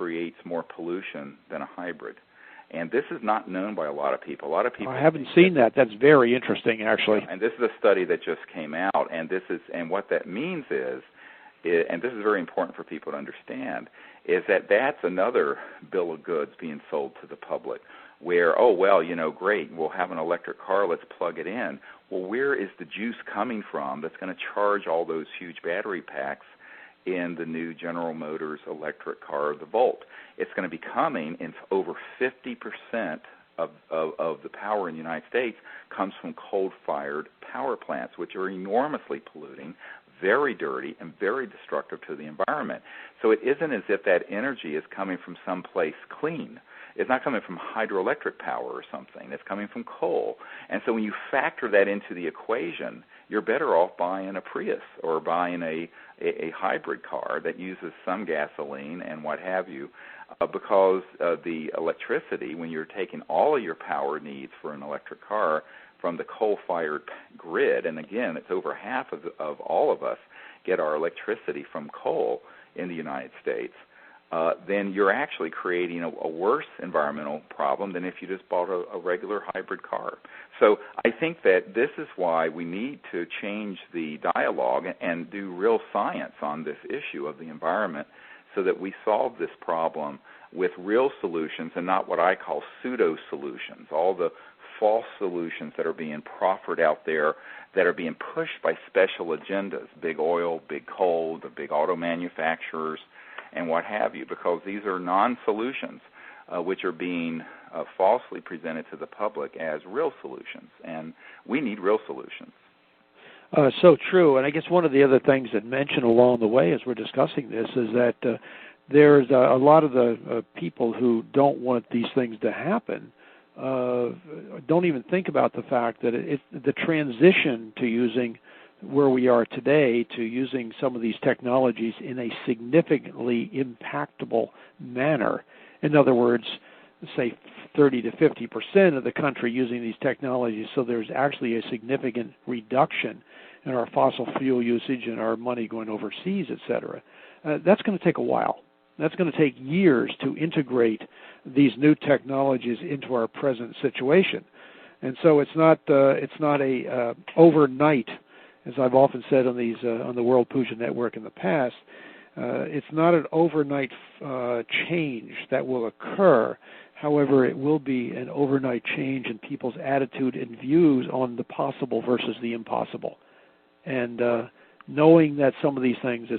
creates more pollution than a hybrid. And this is not known by a lot of people. A lot of people. I haven't seen that. That's very interesting, actually. Yeah, and this is a study that just came out, and what that means is, and this is very important for people to understand, is that that's another bill of goods being sold to the public, where, oh, well, great, we'll have an electric car, let's plug it in. Well, where is the juice coming from that's going to charge all those huge battery packs in the new General Motors electric car, the Volt? It's going to be coming in over 50% of the power in the United States comes from coal-fired power plants, which are enormously polluting, very dirty, and very destructive to the environment. So it isn't as if that energy is coming from someplace clean. It's not coming from hydroelectric power or something. It's coming from coal. And so when you factor that into the equation, you're better off buying a Prius or buying a hybrid car that uses some gasoline and what have you, because the electricity, when you're taking all of your power needs for an electric car from the coal-fired grid, and again, it's over half of all of us get our electricity from coal in the United States, then you're actually creating a worse environmental problem than if you just bought a regular hybrid car. So I think that this is why we need to change the dialogue and do real science on this issue of the environment so that we solve this problem with real solutions and not what I call pseudo-solutions, all the false solutions that are being proffered out there that are being pushed by special agendas, big oil, big coal, the big auto manufacturers, and what have you, because these are non-solutions which are being falsely presented to the public as real solutions, and we need real solutions. So true, and I guess one of the other things that mentioned along the way as we're discussing this is that there's a lot of the people who don't want these things to happen don't even think about the fact that the transition to using where we are today to using some of these technologies in a significantly impactable manner. In other words, say 30 to 50% of the country using these technologies, so there's actually a significant reduction in our fossil fuel usage and our money going overseas, et cetera. That's going to take a while. That's going to take years to integrate these new technologies into our present situation. And so it's not a overnight, as I've often said on these on the World Puja Network in the past, it's not an overnight change that will occur. However, it will be an overnight change in people's attitude and views on the possible versus the impossible. And knowing that some of these things are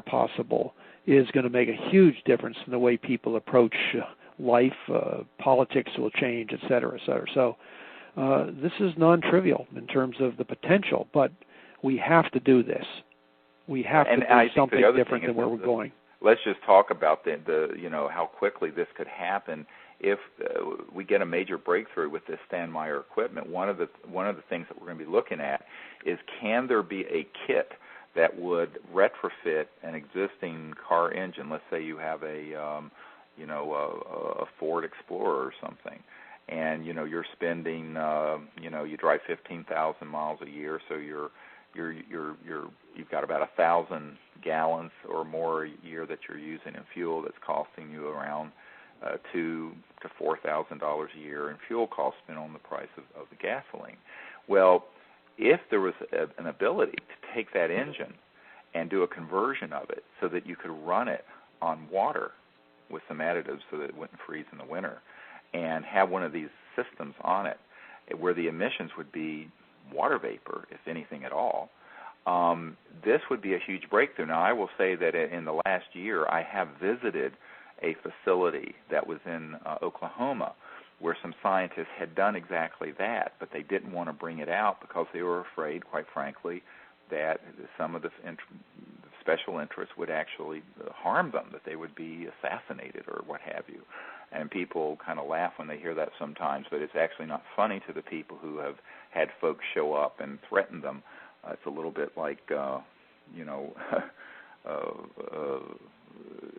possible, is going to make a huge difference in the way people approach life. Politics will change, et cetera, et cetera. So this is non-trivial in terms of the potential, but we have to do this. We have to do something different than where we're going. Let's just talk about the how quickly this could happen if we get a major breakthrough with this Stan Meyer equipment. One of the things that we're going to be looking at is, can there be a kit that would retrofit an existing car engine? Let's say you have a Ford Explorer or something, and you're spending you drive 15,000 miles a year, so you've got about 1,000 gallons or more a year that you're using in fuel. That's costing you around $2,000 to $4,000 a year in fuel costs, depending on the price of the gasoline. Well, if there was an ability to take that engine and do a conversion of it so that you could run it on water with some additives so that it wouldn't freeze in the winter, and have one of these systems on it where the emissions would be water vapor, if anything at all, this would be a huge breakthrough. Now, I will say that in the last year, I have visited a facility that was in Oklahoma where some scientists had done exactly that, but they didn't want to bring it out because they were afraid, quite frankly, that some of the special interests would actually harm them, that they would be assassinated or what have you. And people kind of laugh when they hear that sometimes, but it's actually not funny to the people who have had folks show up and threaten them. It's a little bit like,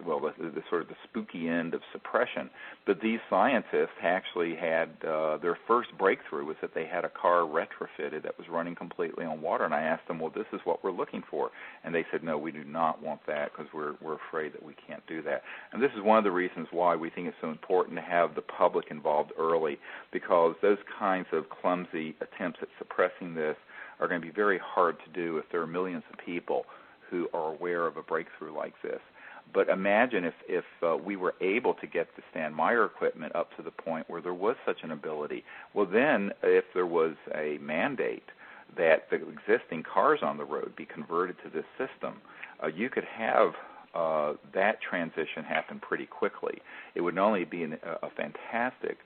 the sort of the spooky end of suppression. But these scientists actually had their first breakthrough was that they had a car retrofitted that was running completely on water. And I asked them, well, this is what we're looking for. And they said, no, we do not want that because we're afraid that we can't do that. And this is one of the reasons why we think it's so important to have the public involved early, because those kinds of clumsy attempts at suppressing this are going to be very hard to do if there are millions of people who are aware of a breakthrough like this. But imagine if we were able to get the Stan Meyer equipment up to the point where there was such an ability. Well, then if there was a mandate that the existing cars on the road be converted to this system, you could have that transition happen pretty quickly. It would not only be a fantastic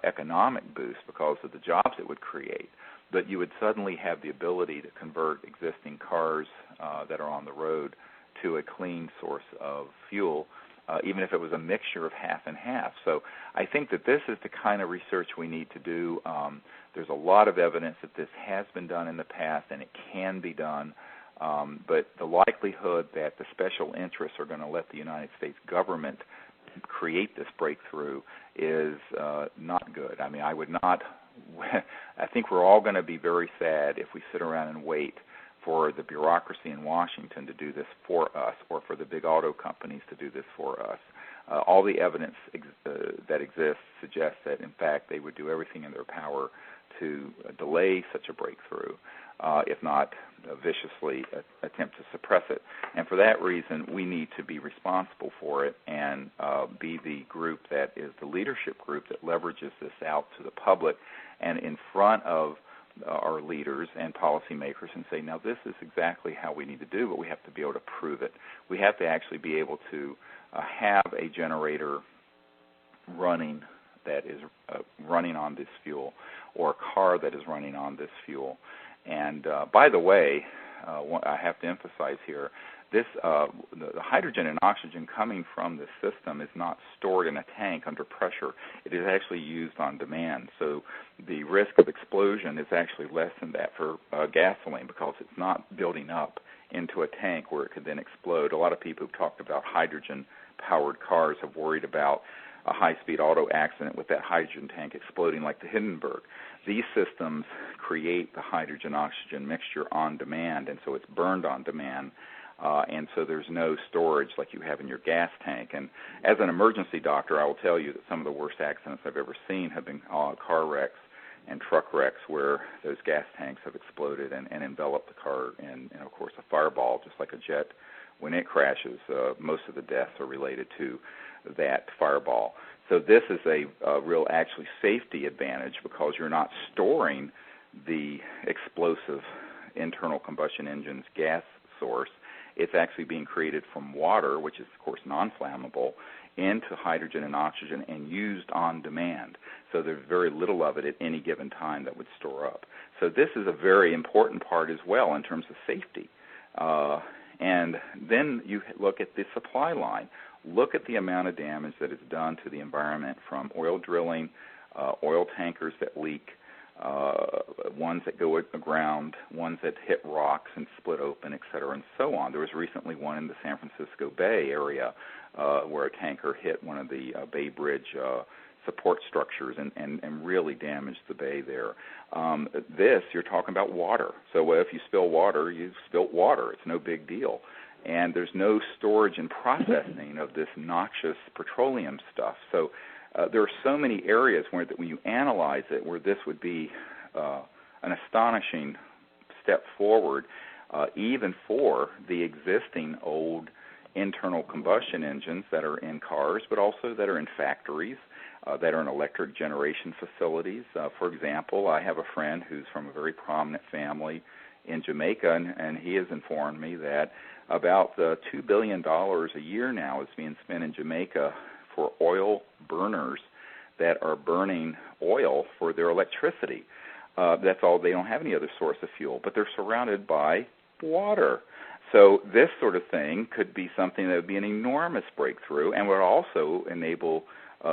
economic boost because of the jobs it would create, but you would suddenly have the ability to convert existing cars that are on the road to a clean source of fuel, even if it was a mixture of half and half. So I think that this is the kind of research we need to do. There's a lot of evidence that this has been done in the past and it can be done, but the likelihood that the special interests are going to let the United States government create this breakthrough is not good. I mean, I think we're all going to be very sad if we sit around and wait for the bureaucracy in Washington to do this for us, or for the big auto companies to do this for us. All the evidence that exists suggests that, in fact, they would do everything in their power to delay such a breakthrough, if not viciously attempt to suppress it. And for that reason, we need to be responsible for it and be the group that is the leadership group that leverages this out to the public and in front of our leaders and policymakers and say, now this is exactly how we need to do, but we have to be able to prove it. We have to actually be able to have a generator running that is running on this fuel, or a car that is running on this fuel. And by the way, I have to emphasize here, the hydrogen and oxygen coming from this system is not stored in a tank under pressure. It is actually used on demand. So the risk of explosion is actually less than that for gasoline, because it's not building up into a tank where it could then explode. A lot of people who've talked about hydrogen-powered cars have worried about a high-speed auto accident with that hydrogen tank exploding like the Hindenburg. These systems create the hydrogen-oxygen mixture on demand, and so it's burned on demand. And so there's no storage like you have in your gas tank. And as an emergency doctor, I will tell you that some of the worst accidents I've ever seen have been car wrecks and truck wrecks where those gas tanks have exploded and enveloped the car in, of course, a fireball, just like a jet. When it crashes, most of the deaths are related to that fireball. So this is a real actually safety advantage, because you're not storing the explosive internal combustion engine's gas source. It's actually being created from water, which is, of course, non-flammable, into hydrogen and oxygen and used on demand. So there's very little of it at any given time that would store up. So this is a very important part as well in terms of safety. And then you look at the supply line. Look at the amount of damage that is done to the environment from oil drilling, oil tankers that leak, ones that go aground, ones that hit rocks and split open, et cetera, and so on. There was recently one in the San Francisco Bay area where a tanker hit one of the Bay Bridge support structures and really damaged the bay there. You're talking about water. So if you spill water, you've spilt water. It's no big deal. And there's no storage and processing of this noxious petroleum stuff. So there are so many areas where when you analyze it, where this would be an astonishing step forward, even for the existing old internal combustion engines that are in cars, but also that are in factories, that are in electric generation facilities. For example, I have a friend who's from a very prominent family in Jamaica, and he has informed me that about $2 billion a year now is being spent in Jamaica for oil burners that are burning oil for their electricity. That's all. They don't have any other source of fuel, but they're surrounded by water. So this sort of thing could be something that would be an enormous breakthrough and would also enable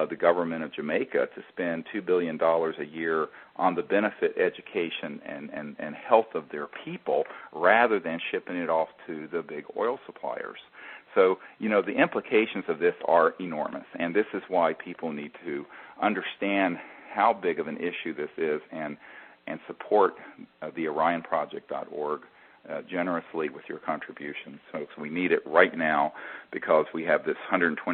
the government of Jamaica to spend $2 billion a year on the benefit, education, and health of their people rather than shipping it off to the big oil suppliers. So, the implications of this are enormous, and this is why people need to understand how big of an issue this is and support the OrionProject.org generously with your contributions. So we need it right now because we have this 120